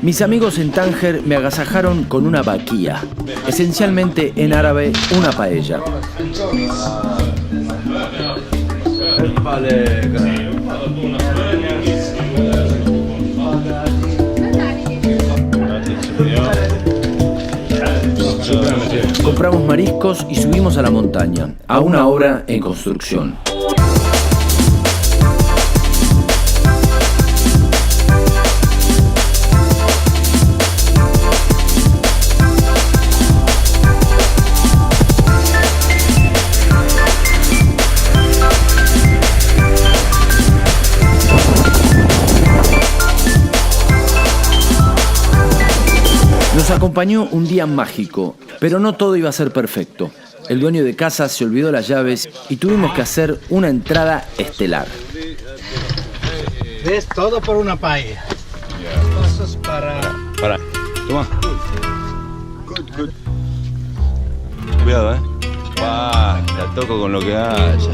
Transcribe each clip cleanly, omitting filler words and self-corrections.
Mis amigos en Tánger me agasajaron con una vaquilla, esencialmente en árabe una paella. Compramos mariscos y subimos a la montaña, a una obra en construcción. Nos acompañó un día mágico, pero no todo iba a ser perfecto. El dueño de casa se olvidó las llaves y tuvimos que hacer una entrada estelar. ¿Ves? Todo por una paella. Pasos para... Toma. Good. Cuidado, la toco con lo que haya.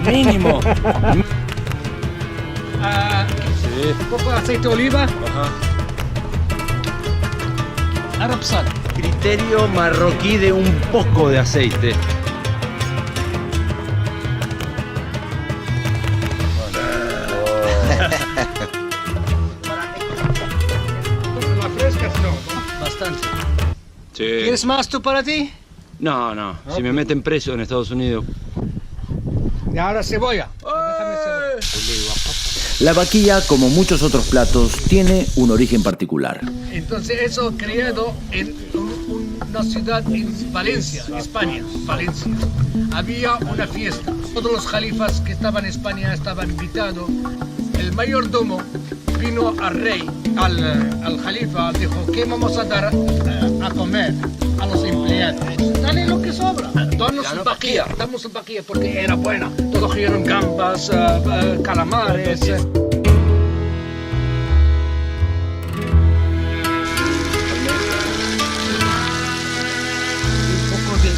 Mínimo. Un poco de aceite de oliva. Ajá. Arab sal. Criterio marroquí de un poco de aceite. ¿La frescas? No. Bastante. Sí. ¿Quieres más tú para ti? No. Si me meten preso en Estados Unidos. Y ahora cebolla. Déjame cebolla. La vaquilla, como muchos otros platos, tiene un origen particular. Entonces eso creado en una ciudad en Valencia, España, Valencia. Había una fiesta. Todos los califas que estaban en España estaban invitados. El mayordomo vino al rey, al califa, dijo, ¿qué vamos a dar a comer a los empleados? Dale lo que sobra. Damos un vaquilla porque era buena. Todos cogieron gambas, calamares. Un poco de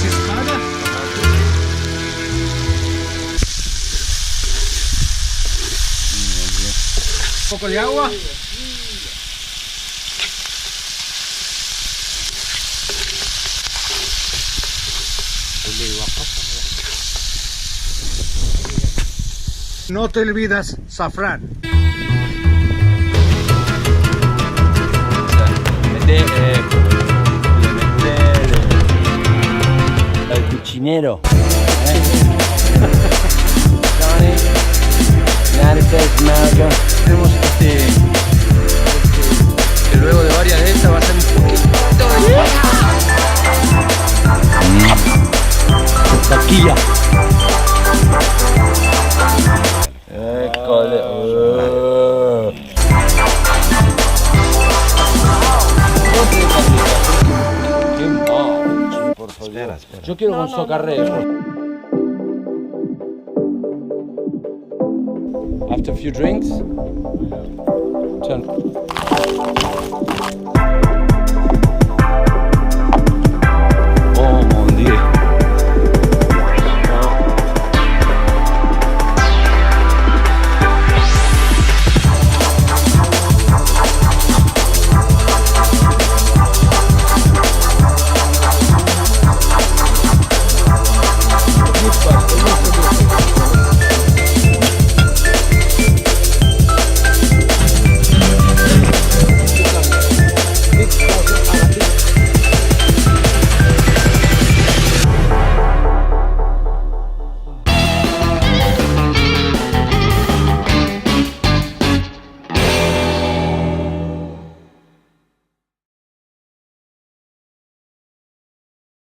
espada. Un poco de agua. No te olvides safrán. El cuchinero. Tenemos que luego de varias de estas va a ser un poquito de taquilla. Espera. Yo quiero con socarrero. After a few drinks, turn.